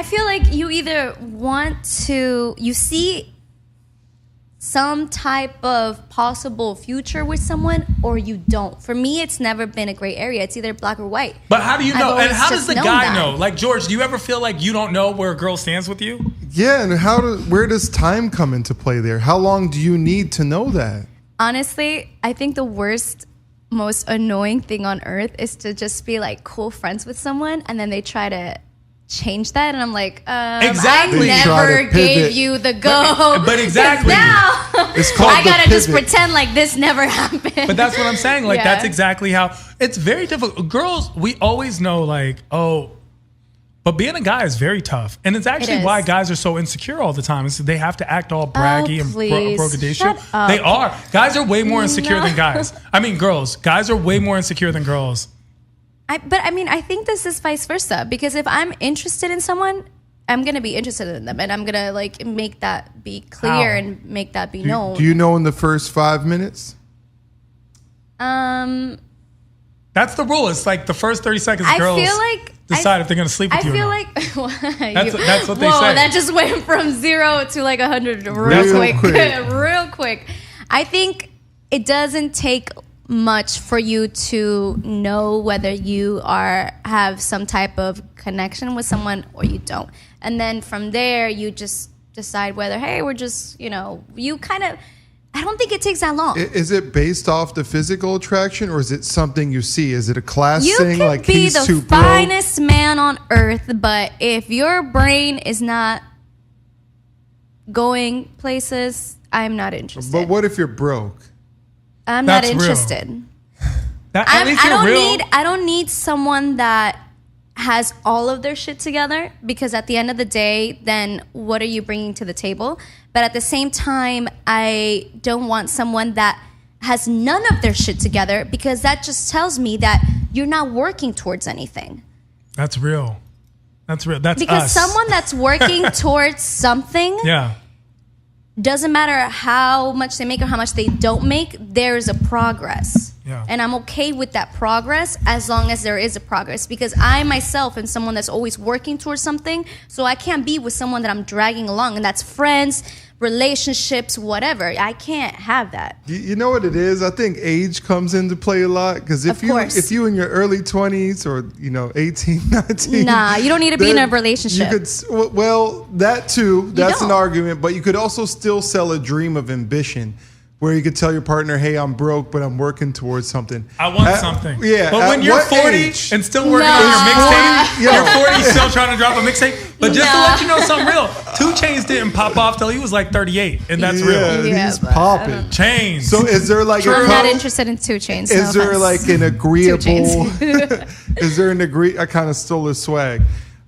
feel like you either you see some type of possible future with someone, or you don't. For me, it's never been a gray area. It's either black or white. But how do you know? And how does the guy know? Like, George, do you ever feel like you don't know where a girl stands with you? Yeah, and where does time come into play there? How long do you need to know that? Honestly, I think the worst, most annoying thing on earth is to just be like cool friends with someone, and then they try to change that, and I'm like, exactly. I never gave you the go. But exactly. Now it's called I gotta just pretend like this never happened. But that's what I'm saying. Like, that's exactly how it's very difficult. Girls, we always know, like, but being a guy is very tough. And it's actually why guys are so insecure all the time. Is they have to act all braggy and braggadocious. They are. Guys are way more insecure than guys. I mean, girls. Guys are way more insecure than girls. But I think this is vice versa, because if I'm interested in someone, I'm going to be interested in them, and I'm going to like make that be clear and make that be known. Do you know in the first 5 minutes? That's the rule. It's like the first 30 seconds girls decide if they're going to sleep with you or not. I feel like that's what they say. That just went from 0 to like 100 real quick. Real quick. I think it doesn't take much for you to know whether you have some type of connection with someone or you don't, and then from there you just decide whether, hey, we're just, you kind of. I don't think it takes that long. Is it based off the physical attraction, or is it something you see? Is it a class thing? You could be the finest man on earth, but if your brain is not going places, I'm not interested. But what if you're broke? I'm not interested. I don't need someone that has all of their shit together, because at the end of the day, then what are you bringing to the table? But at the same time, I don't want someone that has none of their shit together, because that just tells me that you're not working towards anything. That's real. That's real. That's because us. Someone that's working towards something. Yeah. Doesn't matter how much they make or how much they don't make, there's a progress. Yeah. And I'm okay with that progress as long as there is a progress, because I myself am someone that's always working towards something. So I can't be with someone that I'm dragging along, and that's friends, relationships, whatever. I can't have that. You know what it is? I think age comes into play a lot, because if you in your early 20s or 18, 19, nah, you don't need to be in a relationship. You could, well, that too. That's an argument, but you could also still sell a dream of ambition, where you could tell your partner, hey, I'm broke, but I'm working towards something. I want something. Yeah. But when you're 40 and still working on your mixtape, you're 40 still trying to drop a mixtape. But just to let you know something real, 2 Chainz didn't pop off till he was like 38, and that's real. Yeah, he's popping. Chainz. So is there like I'm not interested in 2 Chainz. Is there like an agreeable? Is there an I kind of stole his swag.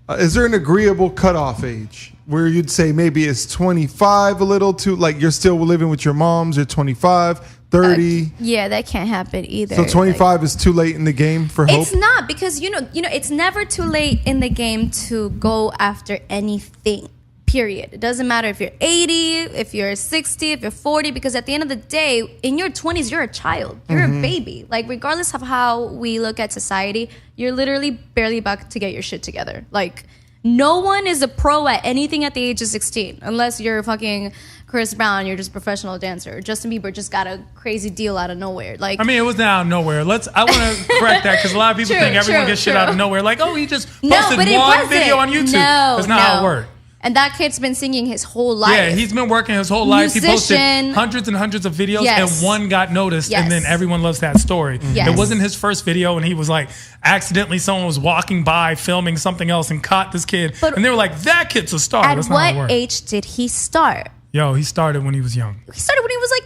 Is there an agreeable cutoff age where you'd say maybe it's 25, a little too, like you're still living with your moms, you're 25, 30? Yeah, that can't happen either. So 25 is too late in the game for hope? It's not, because it's never too late in the game to go after anything. Period. It doesn't matter if you're 80, if you're 60, if you're 40, because at the end of the day, in your 20s, you're a child. You're a baby. Like, regardless of how we look at society, you're literally barely about to get your shit together. Like, no one is a pro at anything at the age of 16, unless you're fucking Chris Brown, you're just a professional dancer. Justin Bieber just got a crazy deal out of nowhere. Like, I mean, it was out of nowhere. I want to correct that, because a lot of people think everyone gets shit out of nowhere. Like, oh, he just posted one video on YouTube. That's not how it worked. And that kid's been singing his whole life. Yeah, he's been working his whole life. He posted hundreds and hundreds of videos, and one got noticed, and then everyone loves that story. It wasn't his first video, and he was like, accidentally someone was walking by filming something else and caught this kid, and they were like, that kid's a star. At what age did he start? Yo, he started when he was young. He started when he was like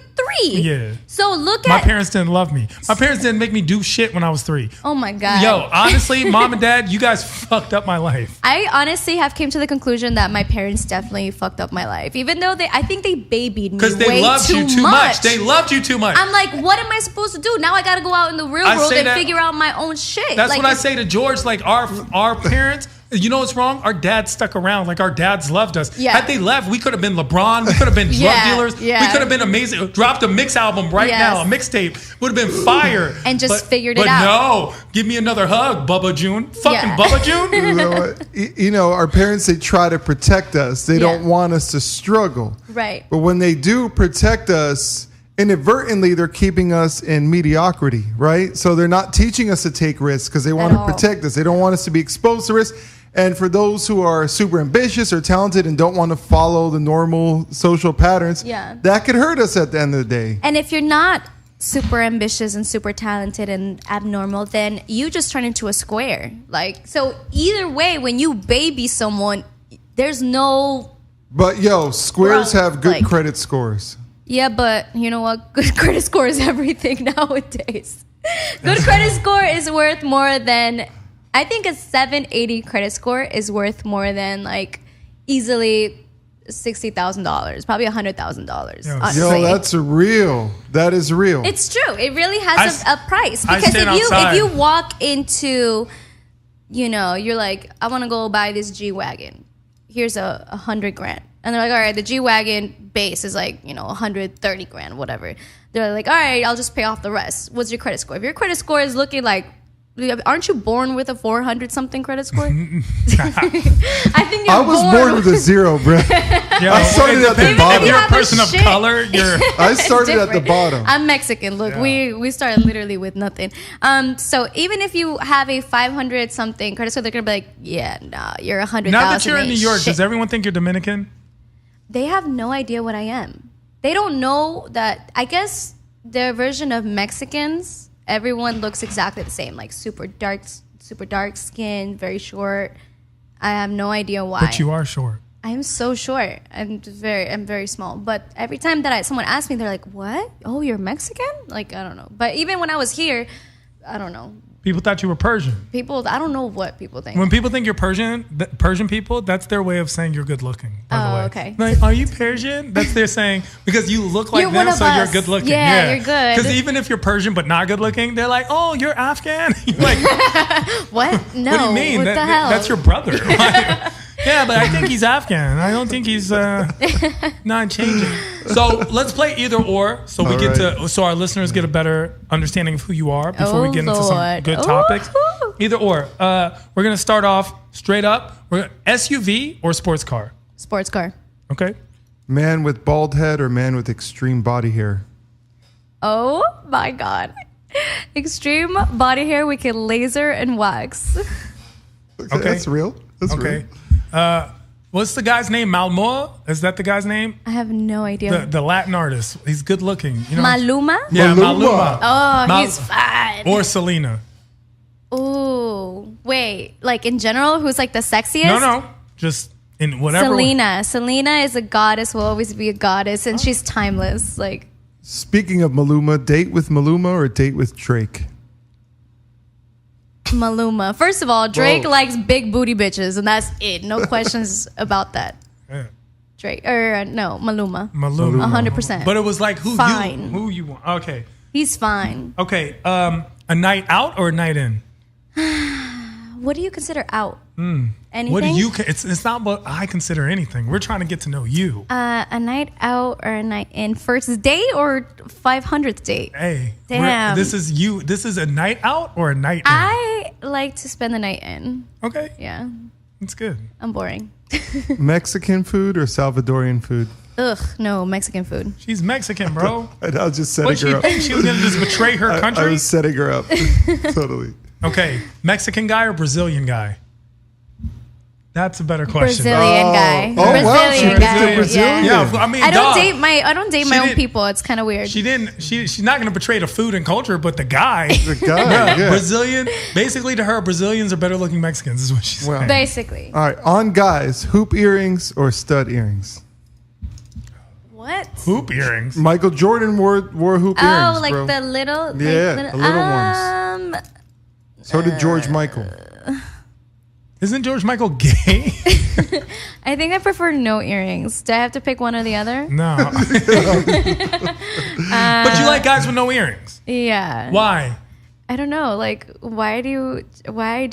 3. Yeah. So look at... My parents didn't love me. My parents didn't make me do shit when I was 3. Oh my God. Yo, honestly, Mom and Dad, you guys fucked up my life. I honestly have came to the conclusion that my parents definitely fucked up my life. Even though I think they babied me way too much. Because they loved you too much. They loved you too much. I'm like, what am I supposed to do? Now I got to go out in the real world and figure out my own shit. That's what I say to George. Like, our parents... You know what's wrong? Our dads stuck around. Like, our dads loved us. Yeah. Had they left, we could have been LeBron. We could have been drug dealers. Yeah. We could have been amazing. Dropped a mix album right now, a mixtape. Would have been fire. And just figured it out. But no, give me another hug, Bubba June. Fucking Bubba June. You know what? You know, our parents, they try to protect us. They don't want us to struggle. Right. But when they do protect us, inadvertently, they're keeping us in mediocrity, right? So they're not teaching us to take risks because they want to protect us. They don't want us to be exposed to risk. And for those who are super ambitious or talented and don't want to follow the normal social patterns, that could hurt us at the end of the day. And if you're not super ambitious and super talented and abnormal, then you just turn into a square. Like, so either way, when you baby someone, there's no... But squares have good credit scores. Yeah, but you know what? Good credit score is everything nowadays. Good credit score is worth more than... I think a 780 credit score is worth more than like easily $60,000, probably $100,000. Yo, that's real. That is real. It's true. It really has a price because if you walk into, you're like, I want to go buy this G-Wagon. Here's $100,000, and they're like, all right, the G-Wagon base is like $130,000, whatever. They're like, all right, I'll just pay off the rest. What's your credit score? If your credit score is looking like, aren't you born with a 400-something credit score? I think I was born with a 0, bro. I started at the bottom. If you're a person of color, I started at the bottom. I'm Mexican. Look, we started literally with nothing. So even if you have a 500-something credit score, they're gonna be like, yeah, nah, you're 100,000. Now that you're in New York, does everyone think you're Dominican? They have no idea what I am. They don't know that. I guess their version of Mexicans. Everyone looks exactly the same, like super dark skin, very short. I have no idea why. But you are short. I am so short. I'm very small. But every time that someone asks me, they're like, "What? Oh, you're Mexican?" Like, I don't know. But even when I was here, I don't know. People thought you were Persian. I don't know what people think. When people think you're Persian people, that's their way of saying you're good looking. By the way. Okay. Like, are you Persian? That's their saying because you look like them, so you're good looking. Yeah, you're good. Because even if you're Persian but not good looking, they're like, oh, you're Afghan. You're like, what? No. What do you mean? What the hell? That's your brother. Yeah, but I think he's Afghan. I don't think he's not changing. So let's play either or, so we so our listeners get a better understanding of who you are before we get into some good topics. Either or. We're gonna start off straight up. SUV or sports car? Sports car. Okay. Man with bald head or man with extreme body hair? Oh my God. Extreme body hair we can laser and wax. Okay. That's real. That's real. What's the guy's name? Malmoa? Is that the guy's name? I have no idea. The Latin artist. He's good looking. You know? Maluma? Yeah, Maluma. Oh, he's fine. Or Selena. Ooh. Wait, like in general, who's like the sexiest? No. Just in whatever. Selena. Selena is a goddess, will always be a goddess, and she's timeless. Like. Speaking of Maluma, date with Maluma or date with Drake? Maluma. First of all, Drake likes big booty bitches, and that's it. No questions about that. Yeah. Drake no, Maluma. 100%. But it was like who you want. Okay. He's fine. Okay. A night out or a night in? What do you consider out? Anything? What do you? It's not what I consider anything. We're trying to get to know you. A night out or a night in? First date or 500th date? Hey, damn. This is you. This is a night out or a night in? I like to spend the night in. Okay. Yeah. That's good. I'm boring. Mexican food or Salvadorian food? Ugh, no, Mexican food. She's Mexican, bro. I was just setting her up. What, she think she was going to just betray her country? I was setting her up. Totally. Okay, Mexican guy or Brazilian guy? That's a better question. Brazilian guy. Oh, Brazilian guy. Brazilian. Yeah, I mean, I don't date my own people. It's kind of weird. She's not going to betray the food and culture, but the guy. Yeah. Brazilian. Basically, to her, Brazilians are better looking Mexicans, is what she's saying. Basically. All right, on guys, hoop earrings or stud earrings? What? Hoop earrings. Michael Jordan wore hoop earrings. Oh, like bro. the little. Yeah, the little ones. So did George Michael. Isn't George Michael gay? I think I prefer no earrings. Do I have to pick one or the other? No. But you like guys with no earrings? Yeah. Why? I don't know. Like, why do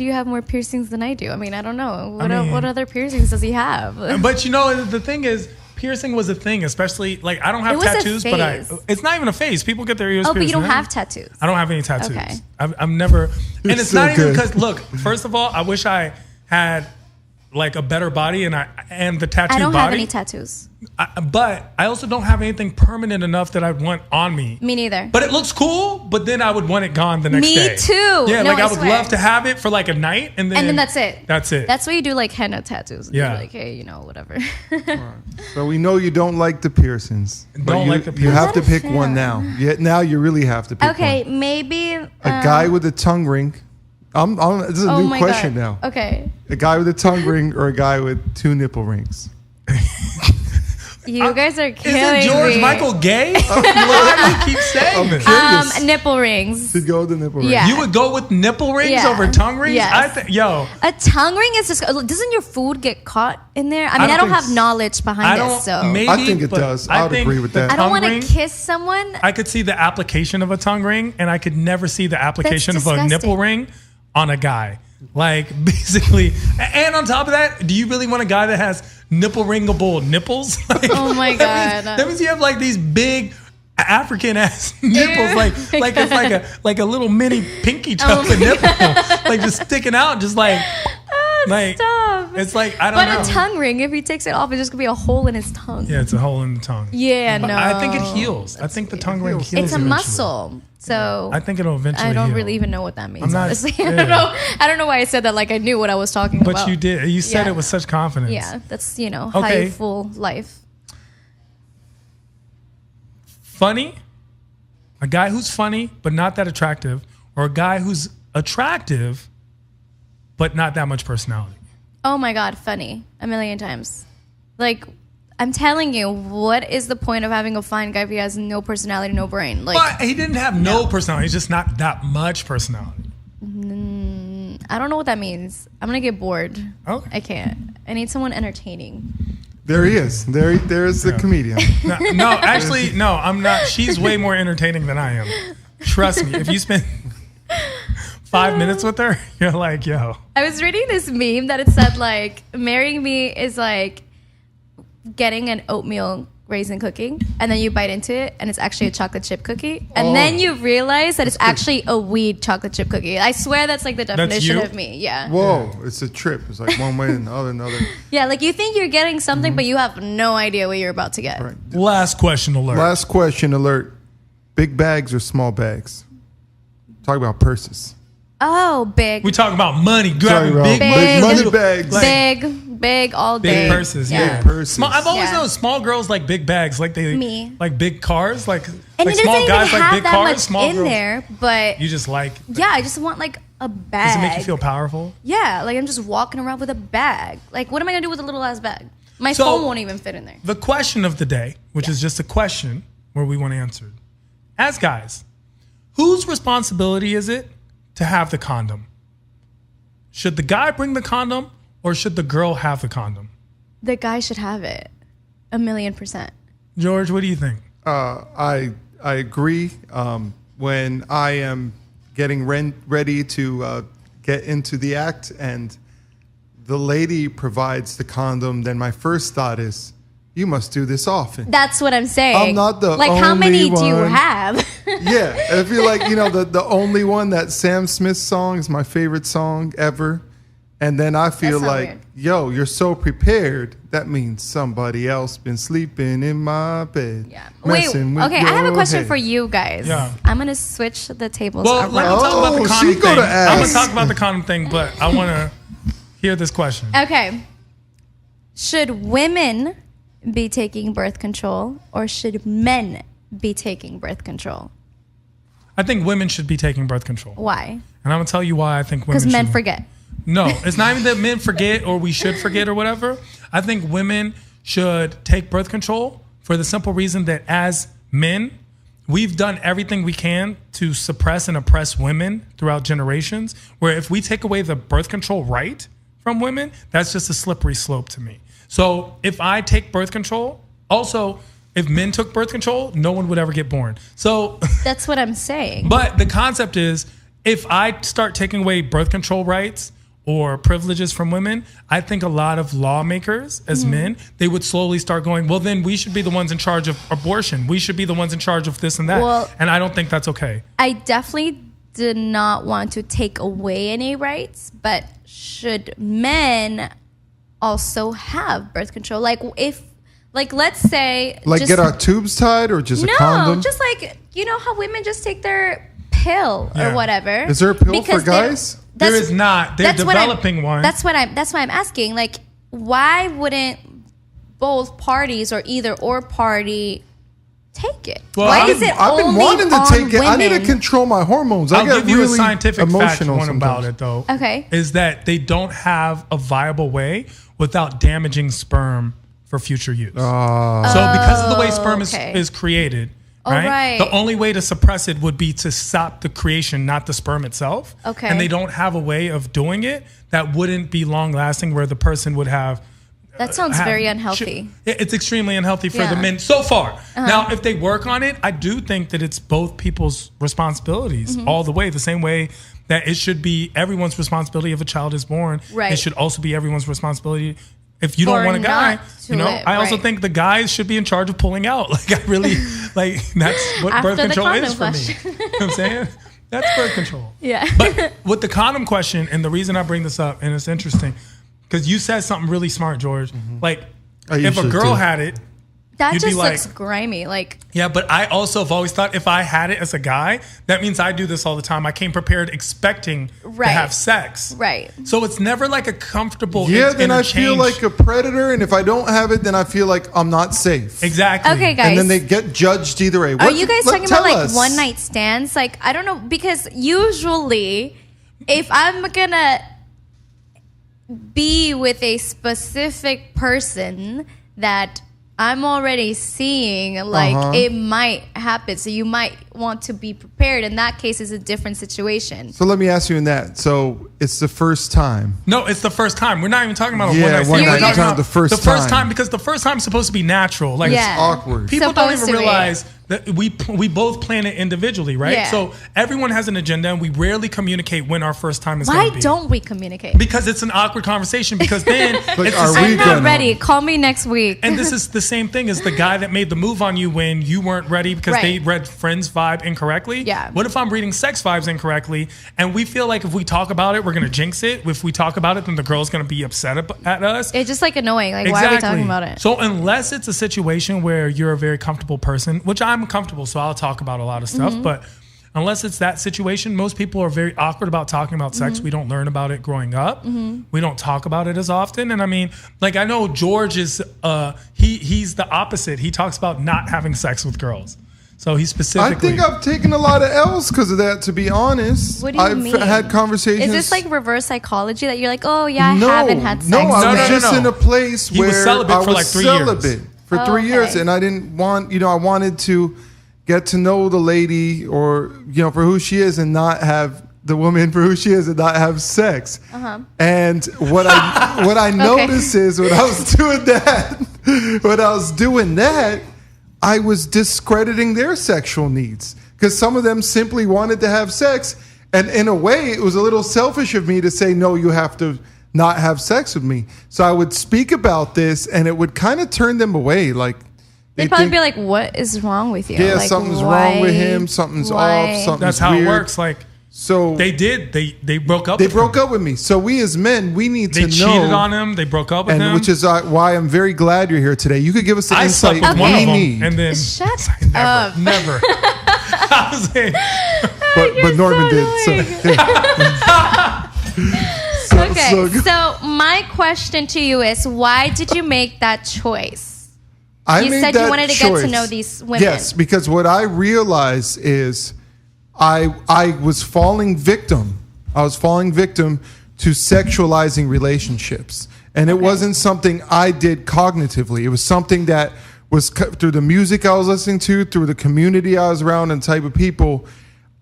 you have more piercings than I do? I mean, I don't know. What other piercings does he have? But you know, the thing is, piercing was a thing, especially like I don't have tattoos, but it's not even a phase. People get their ears pierced. But you don't have tattoos. I don't have any tattoos. Okay. I've never, and it's so not even good. because look. First of all, I wish I had like a better body and the tattoo body. I don't have any tattoos. But I also don't have anything permanent enough that I'd want on me. Me neither. But it looks cool, but then I would want it gone the next day. Me too. Yeah, no, like I would love to have it for like a night and then that's it. That's it. That's why you do like henna tattoos. Yeah. You're like, hey, you know, whatever. Right. So we know you don't like the piercings. Don't like the piercings. You have to pick fair? one now. Now you really have to pick Okay, one. maybe A guy with a tongue ring. This is a new question now. Okay. A guy with a tongue ring or a guy with 2 nipple rings? You guys are killing Isn't George me. Michael gay? Why do you keep saying this? Curious. Nipple rings. To go with the nipple ring. Yeah. You would go with nipple rings Yeah. over tongue rings? Yes. A A tongue ring is just. Doesn't your food get caught in there? I mean, I don't have knowledge behind it, so maybe, I think it but does. I would agree with that. I don't tongue want to ring, kiss someone. I could see the application of a tongue ring, and I could never see the application of a disgusting. nipple ring on a guy. Like, basically, and on top of that, do you really want a guy that has nipple ringable nipples? Like, Oh my God. That means you have like these big African ass nipples, like it's like a little mini pinky toe of a nipple, like just sticking out, just like Stop. it's like I don't know. But a tongue ring, if he takes it off, it's just gonna be a hole in his tongue. Yeah, it's a hole in the tongue. Yeah, But no. I think it heals. I think the tongue ring heals. It's a eventually. muscle, so I think it'll eventually. I don't heal. really even know what that means. I'm not- Honestly, yeah. I don't know why I said that. Like I knew what I was talking But about. you did. You said Yeah. it with such confidence. Yeah, that's how Okay. you fool life. Funny, a guy who's funny but not that attractive, or a guy who's attractive but not that much personality. Oh my God, funny a million times. Like I'm telling you, what is the point of having a fine guy if he has no personality, no brain? Like But he didn't have no personality. He's just not that much personality. I don't know what that means. I'm gonna get bored. Okay. I can't. I need someone entertaining. There he is. There is the comedian. No, actually, no, I'm not. She's way more entertaining than I am. Trust me. If you spend 5 minutes with her, you're like, yo. I was reading this meme that it said like marrying me is like getting an oatmeal raisin cookie and then you bite into it and it's actually a chocolate chip cookie and then you realize that it's actually a weed chocolate chip cookie. I swear that's like the definition you? of me. Yeah. Whoa, it's a trip. It's like one way and the other, another. Yeah, like you think you're getting something but you have no idea what you're about to get. Right. Last question alert. Last question alert. Big bags or small bags? Talk about purses. Oh, big. We talk about money, Sorry, grabbing bro. big, Big money bags. Big all day. big purses. Yeah, Big purses. Small, I've always Yeah. known small girls like big bags, like they Me. like big cars, like And like it doesn't small even guys like have big that cars. much Small in girls, there, but you just like. yeah, I just want like a bag. Does it make you feel powerful? Yeah, like I'm just walking around with a bag. Like, what am I gonna do with a little ass bag? My So- phone won't even fit in there. The question of the day, which is just a question where we want answered, as guys, whose responsibility is it to have the condom? Should the guy bring the condom or should the girl have the condom? The guy should have it, 1,000,000%. George, what do you think? I agree. When I am getting ready to get into the act and the lady provides the condom, then my first thought is, you must do this often. That's what I'm saying. I'm not the like, how only many do you one. have? Yeah, I feel like, the only one, that Sam Smith song is my favorite song ever. And then I feel That's not like, weird. yo, you're so prepared. That means somebody else been sleeping in my bed. Yeah. Wait. messing with Okay, I have a your question head. for you guys. Yeah. I'm gonna switch the tables Well, around. let me talk about the Oh, condom she thing. gonna I'm gonna ask. talk about the condom thing, but I want to hear this question. Okay. Should women be taking birth control or should men be taking birth control? I think women should be taking birth control, Why? and I'm gonna tell you why I think women. Because men should. forget. No, it's not even that men forget or we should forget or whatever. I think women should take birth control for the simple reason that as men, we've done everything we can to suppress and oppress women throughout generations, where if we take away the birth control right from women, that's just a slippery slope to me. So if I take birth control, also, if men took birth control, no one would ever get born. So That's what I'm saying. but the concept is if I start taking away birth control rights or privileges from women, I think a lot of lawmakers as men, they would slowly start going, well, then we should be the ones in charge of abortion. We should be the ones in charge of this and that. Well, and I don't think that's okay. I definitely did not want to take away any rights, but should men also have birth control? Like if, like, let's say, like get our tubes tied or just a condom? No, just like, you know how women just take their pill or whatever. Is there a pill for guys? There is not. They're developing one. That's why I'm asking. Like, why wouldn't both parties or either or party take it? Well, why is it I've been only wanting to on take it. women? I need to control my hormones. I'll I get give you really a scientific fact emotional one about sometimes. it, though. Okay. Is that they don't have a viable way without damaging sperm for future use. So because of the way sperm is created, right? The only way to suppress it would be to stop the creation, not the sperm itself. Okay. And they don't have a way of doing it that wouldn't be long lasting, where the person would have. That sounds very unhealthy. It's extremely unhealthy for the men so far. Now, if they work on it, I do think that it's both people's responsibilities all the way. The same way that it should be everyone's responsibility if a child is born. Right. It should also be everyone's responsibility. If you don't want a guy, you know, I also think the guys should be in charge of pulling out. Like, I really, like, that's what birth control is for me. You know what I'm saying? That's birth control. Yeah. But with the condom question, and the reason I bring this up, and it's interesting, because you said something really smart, George. Like, if a girl had it, that you'd just be like, looks grimy. Like, yeah, but I also have always thought if I had it as a guy, that means I do this all the time. I came prepared expecting to have sex. Right. So it's never like a comfortable then I interchange. feel like a predator, and if I don't have it, then I feel like I'm not safe. Exactly. Okay, guys. And then they get judged either way. Are you guys talking about like one night stands? Like, I don't know, because usually if I'm gonna be with a specific person that I'm already seeing, like, it might happen. So you might want to be prepared. In that case, it's a different situation. So let me ask you in that. So it's the first time. No, it's the first time. We're not even talking about a Yeah, one night stand. one We're night talking time, about the first time, because the first time is supposed to be natural. Like, Yeah. It's awkward. people don't Supposed even to be. realize that we both plan it individually, right? Yeah. So everyone has an agenda, and we rarely communicate when our first time is going Why to be. don't we communicate? Because it's an awkward conversation. Because then it's the are same we I'm not gonna- ready. Call me next week. And this is the same thing as the guy that made the move on you when you weren't ready because they read Friends vibe incorrectly. Yeah. What if I'm reading sex vibes incorrectly, and we feel like if we talk about it, we're going to jinx it? If we talk about it, then the girl's going to be upset at us. It's just like annoying. Like, why are we talking about it? So unless it's a situation where you're a very comfortable person, which I'm comfortable, so I'll talk about a lot of stuff, but unless it's that situation, most people are very awkward about talking about sex. We don't learn about it growing up. We don't talk about it as often. And I mean, like, I know George is he's the opposite. He talks about not having sex with girls. So he specifically, I think I've taken a lot of L's because of that, to be honest. What do you mean? I've had conversations. Is this like reverse psychology that you're like, oh yeah, I haven't had sex? No, I was No. just in a place He where was celibate I for was like 3 years. celibate for 3 years, and I didn't want, I wanted to get to know the lady, or for who she is, and not have the woman for who she is, and not have sex. And what I noticed is when I was doing that, I was discrediting their sexual needs, because some of them simply wanted to have sex. And in a way, it was a little selfish of me to say, no, you have to not have sex with me. So I would speak about this, and it would kind of turn them away. Like, They'd probably be like, what is wrong with you? yeah, like, something's wrong with him. Something's off. Something's that's how weird. it works. Like, so they did. They broke up. They broke up with me. So we as men, we need to know. They cheated on him. They broke up with him. Which is why I'm very glad you're here today. You could give us the insight slept with one we of them, need. and then Shut up. never. I was saying, but Norman did. Okay, so my question to you is, why did you make that choice? You said you wanted to get to know these women. Yes, because what I realized is I was falling victim. I was falling victim to sexualizing relationships. And it wasn't something I did cognitively. It was something that was through the music I was listening to, through the community I was around, and type of people.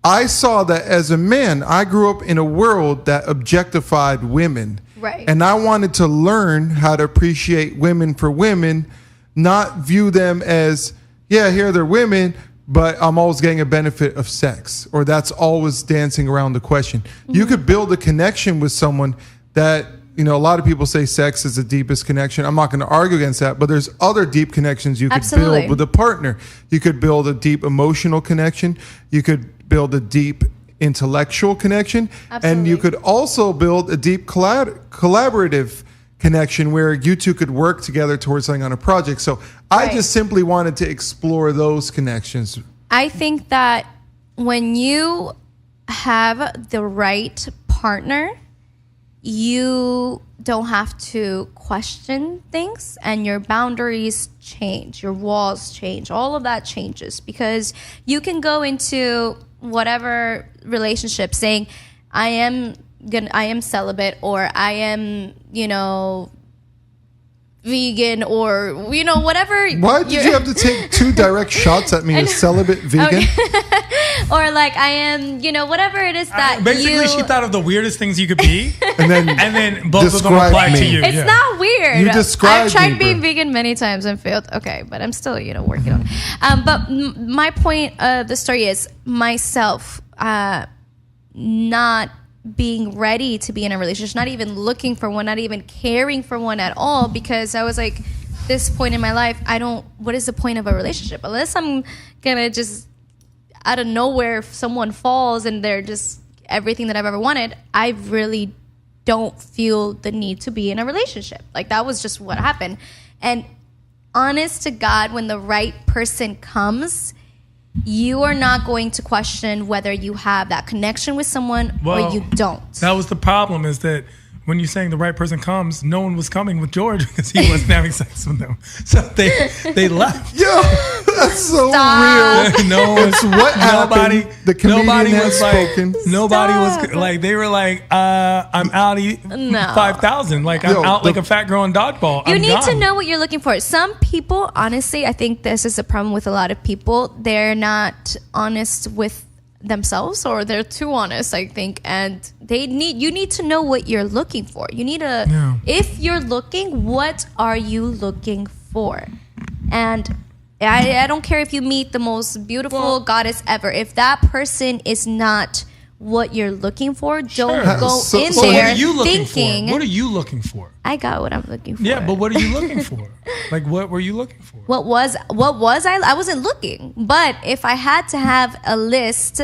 I saw that as a man, I grew up in a world that objectified women. Right. And I wanted to learn how to appreciate women for women, not view them as, yeah, here they're women, but I'm always getting a benefit of sex, or that's always dancing around the question. You could build a connection with someone that, a lot of people say sex is the deepest connection. I'm not going to argue against that, but there's other deep connections you could build with a partner. You could build a deep emotional connection. You could build a deep intellectual connection. And you could also build a deep collaborative connection where you two could work together towards something on a project. So I just simply wanted to explore those connections. I think that when you have the right partner, you don't have to question things, and your boundaries change, your walls change, all of that changes, because you can go into whatever relationship saying, I am celibate, or I am, vegan, or whatever. Why did you have to take 2 direct shots at me? A celibate vegan? Okay. Or like I am, whatever it is that basically she thought of the weirdest things you could be, and then both of them apply to you. It's not weird. You described I've tried being vegan many times and failed. Okay, but I'm still working on it. But my point of the story is myself not being ready to be in a relationship, not even looking for one, not even caring for one at all, because I was like, this point in my life, what is the point of a relationship? Unless I'm gonna just out of nowhere, if someone falls and they're just everything that I've ever wanted, I really don't feel the need to be in a relationship. Like, that was just what happened. And honest to God, when the right person comes, you are not going to question whether you have that connection with someone or you don't. That was the problem, is that when you're saying the right person comes, no one was coming with George because he wasn't having sex with them. So they left. Yo, that's so weird. No, it's what happened. The comedian has spoken. Nobody was like, they were like, I'm out 5,000. Like, I'm out like a fat girl in dodgeball. You need to know what you're looking for. Some people, honestly, I think this is a problem with a lot of people. They're not honest with themselves, or they're too honest, I think, and you need to know what you're looking for. You need if you're looking, what are you looking for? And I don't care if you meet the most beautiful goddess ever. If that person is not what you're looking for, don't go in there thinking. What are you looking for? I got what I'm looking for. Yeah, but what are you looking for? Like, what were you looking for? What was I wasn't looking. But if I had to have a list,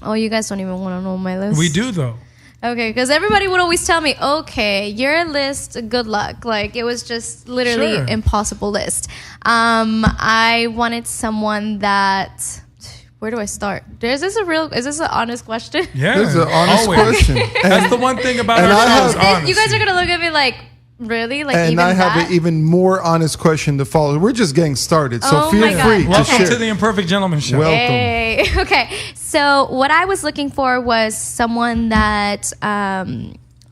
you guys don't even want to know my list. We do, though. Okay, because everybody would always tell me, okay, your list, good luck. Like, it was just literally impossible list. I wanted someone that... Where do I start? Is this an honest question? Yeah. This is an honest question. That's the one thing about our show is honesty. You guys are going to look at me like, really? Like, and even I have an even more honest question to follow. We're just getting started, so feel free to Welcome share. to the Imperfect Gentleman Show. Welcome. Hey. Okay, so what I was looking for was someone that...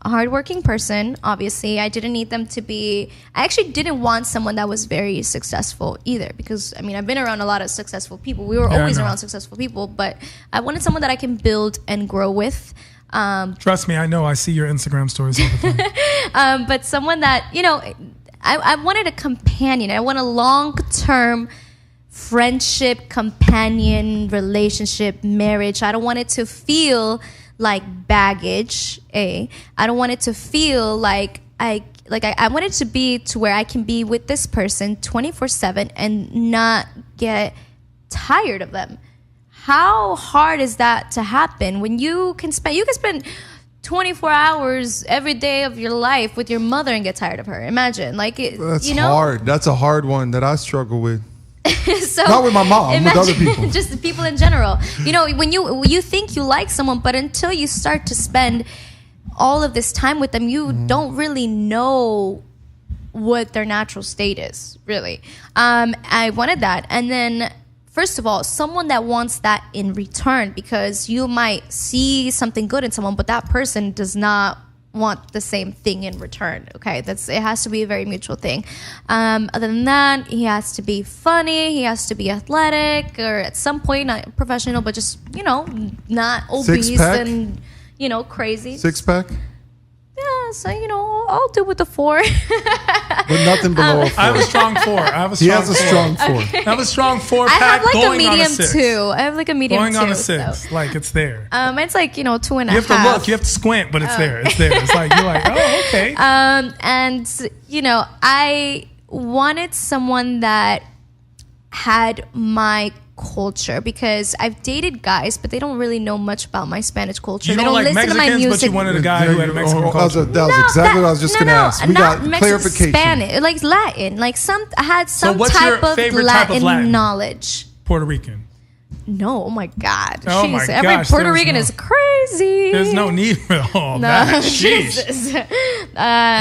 a hardworking person, obviously. I didn't need them to be... I actually didn't want someone that was very successful either, because, I've been around a lot of successful people. We were always around successful people, but I wanted someone that I can build and grow with. Trust me, I know. I see your Instagram stories all the time. But someone that, I wanted a companion. I want a long-term friendship, companion, relationship, marriage. I don't want it to feel... like baggage. I don't want it to feel like I want it to be to where I can be with this person 24/7 and not get tired of them. How hard is that to happen when you can spend 24 hours every day of your life with your mother and get tired of her? Imagine, that's hard. That's a hard one that I struggle with. So, not with my mom, with other people. Just people in general. When you think you like someone, but until you start to spend all of this time with them, you don't really know what their natural state is, really. I wanted that. And then, first of all, someone that wants that in return, because you might see something good in someone, but that person does not want the same thing in return. Okay, it has to be a very mutual thing. Other than that, he has to be funny, he has to be athletic, or at some point not professional, but just not obese and crazy. 6-pack? Yeah, so I'll do with the 4. But nothing below a 4. I have a strong 4. He has a strong 4. Okay. I have a strong 4 I pack. have like going a medium on a 6. 2. I have like a medium 2. Going on a 6, so. like it's there. It's like 2.5. You have to look. You have to squint, but it's there. It's there. It's like you're like, oh, okay. And I wanted someone that had my culture, because I've dated guys, but they don't really know much about my Spanish culture. You they don't don't like listen Mexicans, to my music. but you wanted a guy who had a Mexican culture. That was exactly what I was just going to ask. We got clarification. Spanish, like Latin, like I had some what's type your of favorite type of Latin? knowledge. Puerto Rican. No, oh my God. Oh Jeez, my every gosh, Puerto Rican is crazy. There's no need for all that. Jeez. Jesus.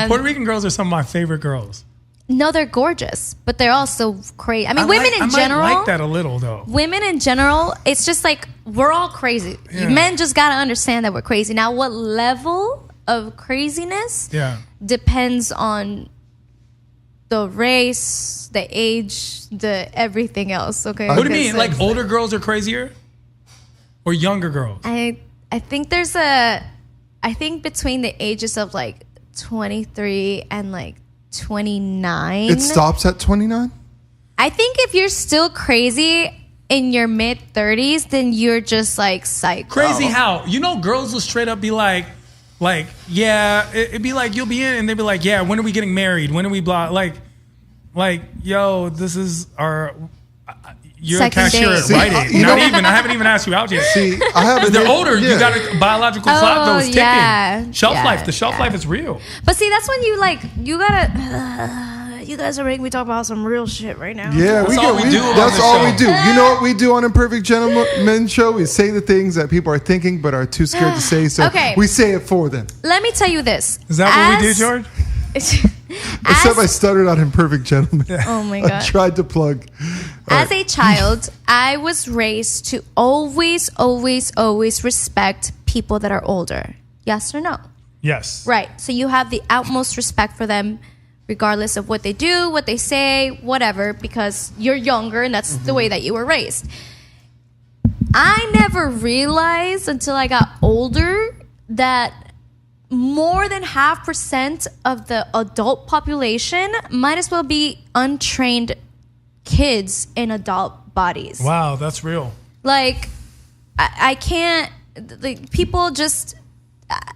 Puerto Rican girls are some of my favorite girls. No, they're gorgeous, but they're also crazy. I mean, women in general. I like that a little, though. Women in general, it's just like we're all crazy. Yeah. Men just gotta understand that we're crazy. Now, what level of craziness depends on the race, the age, the everything else. Okay. What do you mean? Like older girls are crazier, or younger girls? I think I think between the ages of like 23 and like 29. It stops at 29? I think if you're still crazy in your mid 30s, then you're just like psycho. Crazy how? Girls will straight up be like, yeah, it'd be like you'll be in and they'd be like, yeah, when are we getting married? When are we blah? Like, yo, this is our. You're Second a cashier date. at Rite Aid. I haven't even asked you out yet. See, I haven't. They're older. Yeah. You got a biological clock that was ticking. Yeah. Shelf life. The shelf life is real. But see, that's when you gotta. You guys are making me talk about some real shit right now. Yeah, that's all we do. That's all we do. You know what we do on Imperfect Gentlemen Show? We say the things that people are thinking but are too scared to say. So we say it for them. Let me tell you this. Is that what we do, George? Except I started on Imperfect Gentlemen. Oh my God. I tried to plug. As a child, I was raised to always, always, always respect people that are older. Yes or no? Yes. Right. So you have the utmost respect for them, regardless of what they do, what they say, whatever, because you're younger and that's the way that you were raised. I never realized until I got older that more than 0.5% of the adult population might as well be untrained kids in adult bodies. Wow, that's real. Like, I can't, like, people just,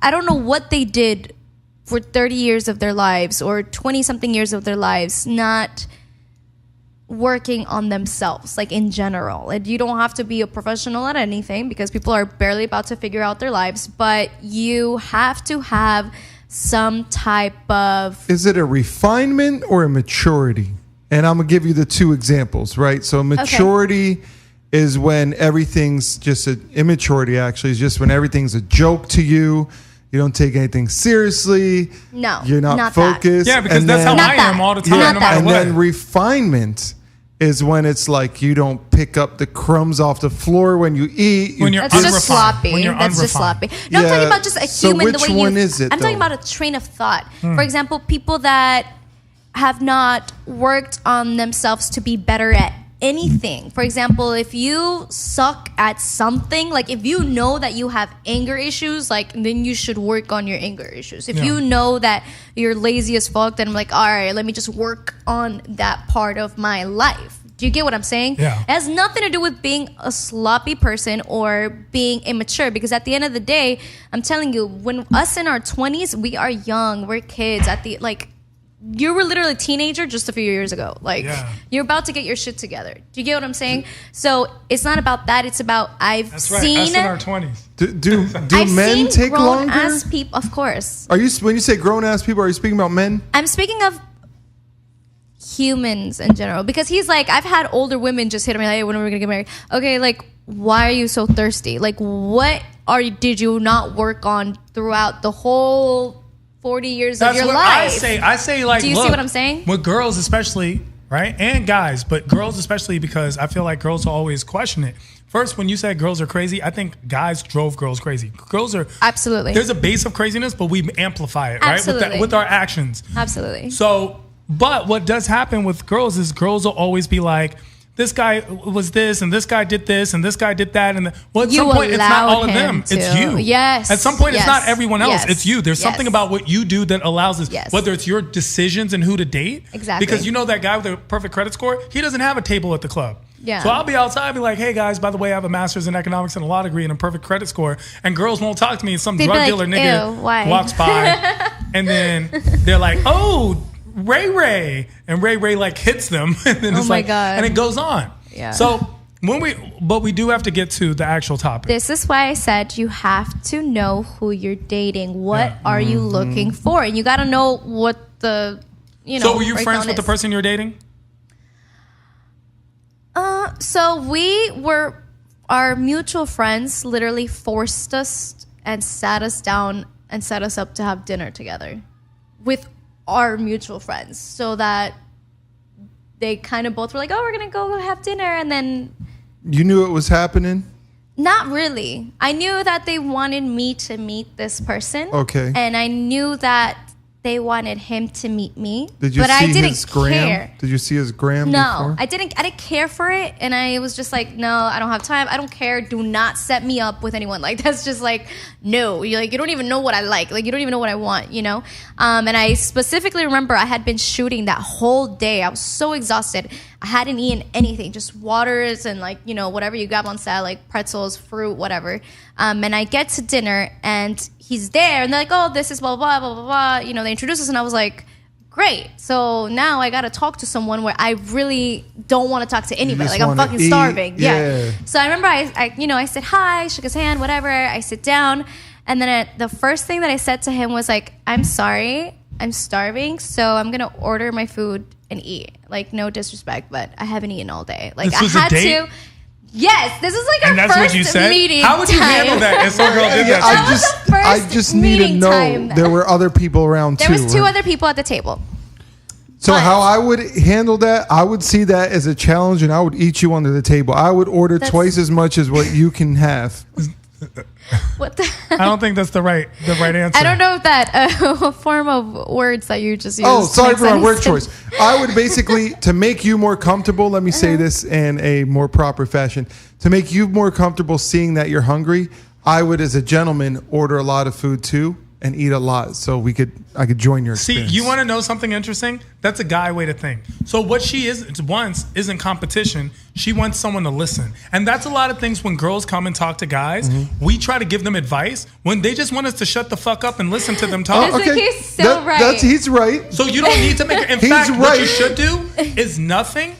I don't know what they did for 30 years of their lives or 20-something years of their lives, not working on themselves, like in general. And you don't have to be a professional at anything because people are barely about to figure out their lives, but you have to have some type of... Is it a refinement or a maturity? And I'm going to give you the two examples, right? So maturity is when everything's just immaturity actually is just when everything's a joke to you. You don't take anything seriously. No, you're not That. focused. Yeah, because that's how I am all the time, no matter what. And then refinement is when it's like you don't pick up the crumbs off the floor when you eat. When you're That's just sloppy. When you're That's just sloppy. No, I'm talking about just a human. So which one is it? I'm talking about a train of thought. For example, people that have not worked on themselves to be better at anything. For example, if you suck at something, like if you know that you have anger issues, like then you should work on your anger issues. If you know that you're lazy as fuck, then I'm like, all right, let me just work on that part of my life. Do you get what I'm saying? Yeah. It has nothing to do with being a sloppy person or being immature, because at the end of the day, I'm telling you, when us in our 20s, we are young, we're kids. You were literally a teenager just a few years ago. You're about to get your shit together. Do you get what I'm saying? So it's not about that. It's about That's right. Us in our 20s. Do men take longer? Grown-ass people, of course. When you say grown-ass people, are you speaking about men? I'm speaking of humans in general. Because he's like, I've had older women just hit me like, hey, when are we going to get married? Okay, like, why are you so thirsty? Like, what did you not work on throughout the whole 40 years of your life? I say like, do you see what I'm saying? With girls especially, right? And guys, but girls especially, because I feel like girls will always question it. First, when you said girls are crazy, I think guys drove girls crazy. Girls are... Absolutely. There's a base of craziness, but we amplify it, right? Absolutely. With our actions. Absolutely. So, but what does happen with girls is girls will always be like, this guy was this, and this guy did this, and this guy did that, and well, at You some point, it's not all of allowed them. him to. It's you. Yes. At some point, it's not Yes. everyone else. Yes. It's you. There's something Yes. about what you do that allows this. Yes. Whether it's your decisions and who to date. Exactly. Because you know that guy with a perfect credit score, he doesn't have a table at the club. Yeah. So I'll be outside, be like, hey guys, by the way, I have a master's in economics and a law degree and a perfect credit score, and girls won't talk to me. And some They'd drug be dealer like, nigga "Ew, why?" walks by, and then they're like, oh, Ray, and Ray like hits them, and then it's my like, God. and it goes on. Yeah. So but we do have to get to the actual topic. This is why I said you have to know who you're dating. What are you looking for? And you got to know what the, So were you friends breakdown with the is. person you're dating? So our mutual friends literally forced us and sat us down and set us up to have dinner together with our mutual friends, so that they kind of both were like, oh, we're going to go have dinner. And then You knew it was happening? not really. I knew that they wanted me to meet this person. Okay. And I knew that they wanted him to meet me. Did you but see I didn't his gram? care. Did you see his gram No, before? I didn't care for it, and I was just like, no, I don't have time. I don't care. Do not set me up with anyone. Like, that's just like, no. You're like, you don't even know what I like. Like, you don't even know what I want, you know? And I specifically remember I had been shooting that whole day. I was so exhausted. I hadn't eaten anything, just waters and like, you know, whatever you grab on set, like pretzels, fruit, whatever. And I get to dinner and he's there and they're like, oh, this is blah, blah, blah, blah, blah. You know, they introduce us and I was like, great. So now I got to talk to someone where I really don't want to talk to anybody. just Like, I'm wanna fucking eat. starving. Yeah. So I remember I said hi, shook his hand, whatever. I sit down. And then the first thing that I said to him was like, I'm sorry, I'm starving. So I'm going to order my food and eat. Like, no disrespect, but I haven't eaten all day. Like, This was I had a date? to. Yes, this is like And our that's first what you said? meeting. How would you time. handle that if some girl did Yeah, that? was the I first just need to meeting know time. there were other people around There too. was two right? other people at the table. So But- how I would handle that, I would see that as a challenge, and I would eat you under the table. I would order twice as much as what you can have. What the? I don't think that's the right answer. I don't know if that form of words that you just used. Oh, sorry makes for my any word sense. choice. I would basically, to make you more comfortable, let me say this in a more proper fashion. To make you more comfortable seeing that you're hungry, I would, as a gentleman, order a lot of food too and eat a lot, so I could join your See, experience. you want to know something interesting? That's a guy way to think. So what she wants isn't competition. She wants someone to listen. And that's a lot of things when girls come and talk to guys. Mm-hmm. We try to give them advice when they just want us to shut the fuck up and listen to them talk. Listen, he's so right. He's right. So you don't need to make it. In He's fact, what you right. should do is nothing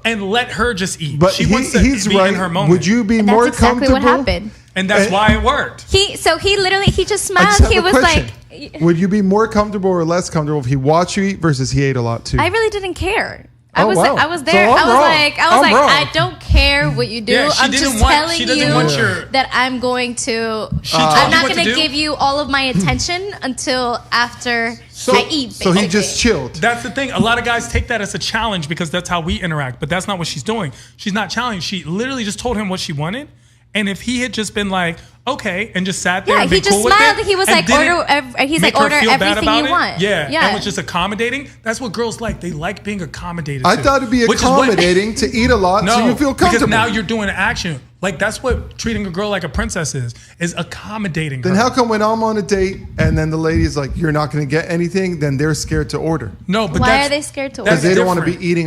and let her just eat. But She wants to he's be right. in her moment. Would you be And more that's exactly comfortable? what happened. And that's why it worked. He just I smiled. just have He a was question. like, Would you be more comfortable or less comfortable if he watched you eat versus he ate a lot too? I really didn't care. Oh, wow. I was So there. I'm wrong. I'm wrong. I don't care what you do. Yeah, she I'm didn't just want- telling she doesn't you want your- that I'm going to. She told I'm you not what going to to do? give you all of my attention until after I eat. So he basically. just chilled. That's the thing. A lot of guys take that as a challenge because that's how we interact. But that's not what she's doing. She's not challenging. She literally just told him what she wanted. And if he had just been like, okay, and just sat there Yeah, and he been just cool with smiled. it, He was and like, didn't he's make like, her order feel bad everything about you it. want. Yeah, Yeah. and was just accommodating. That's what girls like. They like being accommodated. I to, thought it'd be which is what- accommodating to eat a lot so you feel comfortable. because now you're doing action. Like that's what treating a girl like a princess is accommodating her. Then how come when I'm on a date and then the lady's like, you're not going to get anything, then they're scared to order? No, but Why that's, are they scared to that's Because they don't want to different. be eating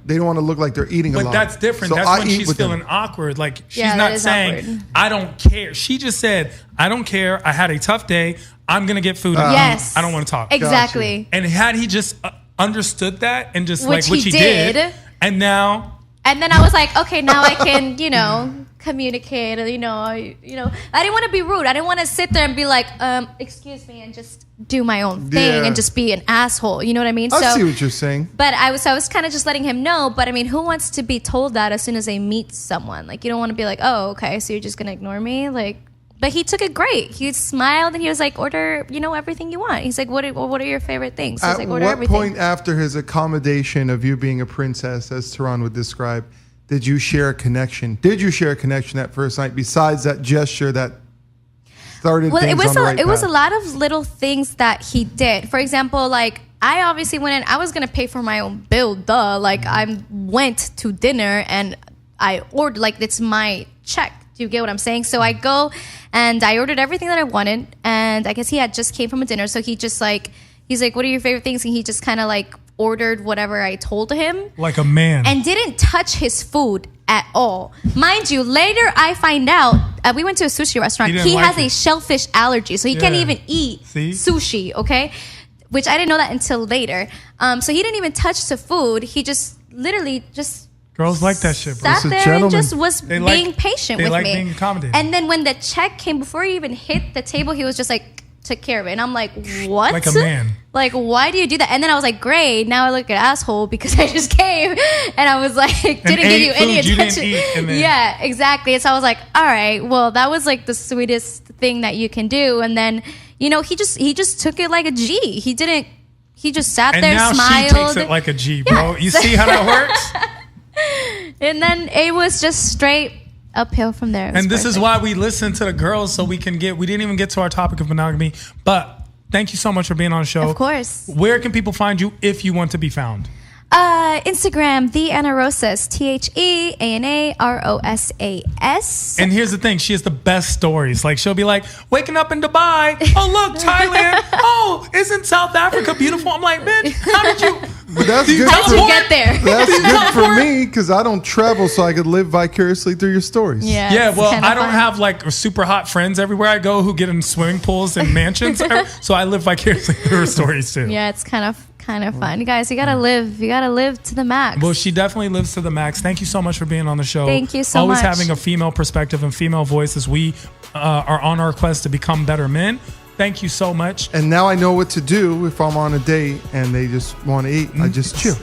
they don't want to look like they're eating a But lot. that's different. So That's I when eat she's with them. feeling awkward. Like she's Yeah, that not is saying, awkward. I don't care. She just said, I don't care. I had a tough day. I'm going to get food. and eat. Yes. I don't want to talk. Exactly. And had he just understood that and just Which which he he did, did. and now And then I was like, okay, now I can, communicate. I didn't want to be rude. I didn't want to sit there and be like, excuse me, and just do my own thing Yeah. and just be an asshole. You know what I mean? I see what you're saying. But I was kind of just letting him know. But I mean, who wants to be told that as soon as they meet someone? Like, you don't want to be like, oh, okay, so you're just gonna ignore me, like. But he took it great. He smiled and he was like, order, everything you want. He's like, what are your favorite things? He's At like, order what everything. point after his accommodation of you being a princess, as Tehran would describe, did you share a connection? Did you share a connection that first night besides that gesture that started Well, things it was on the right it was a path? lot of little things that he did. For example, like I obviously went in. I was gonna pay for my own bill, duh. Like I went to dinner and I ordered. Like it's my check. Do you get what I'm saying? So I go and I ordered everything that I wanted, and I guess he had just came from a dinner, so he just like he's like, "What are your favorite things?" And he just kind of like ordered whatever I told him, like a man, and didn't touch his food at all. Mind you, later I find out we went to a sushi restaurant. He has a shellfish allergy, so he can't even eat sushi. Okay, which I didn't know that until later. So he didn't even touch the food. He just literally just. Girls like that shit, bro. Sat there and just was being patient with me. Being accommodating. And then when the check came, before he even hit the table, he was just like, took care of it. And I'm like, what? Like a man. Like, why do you do that? And then I was like, great. Now I look like an asshole because I just came and I was like, didn't give you any attention. Yeah, exactly. And so I was like, all right, well, that was like the sweetest thing that you can do. And then, you know, he just took it like a G. He just sat there, smiled. And now she takes it like a G, bro. You see how that works? And then it was just straight uphill from there. And this is why we listen to the girls, so we didn't even get to our topic of monogamy. But thank you so much for being on the show. Of course. Where can people find you if you want to be found? Instagram, the Ana Rosas, TheAnaRosas. And here's the thing, she has the best stories. Like she'll be like, waking up in Dubai. Oh look, Thailand. Oh, isn't South Africa beautiful? I'm like, bitch, how did you? But that's good. How did you get there? That's good for me because I don't travel, so I could live vicariously through your stories. Yeah. Well, I don't have like super hot friends everywhere I go who get in swimming pools and mansions, so I live vicariously through her stories too. Yeah, it's kind of fun. You guys, you gotta live to the max. Well, she definitely lives to the max. Thank you so much for being on the show. Thank you so much. Always having a female perspective and female voice as we are on our quest to become better men. Thank you so much. And now I know what to do if I'm on a date and they just want to eat. I just chill.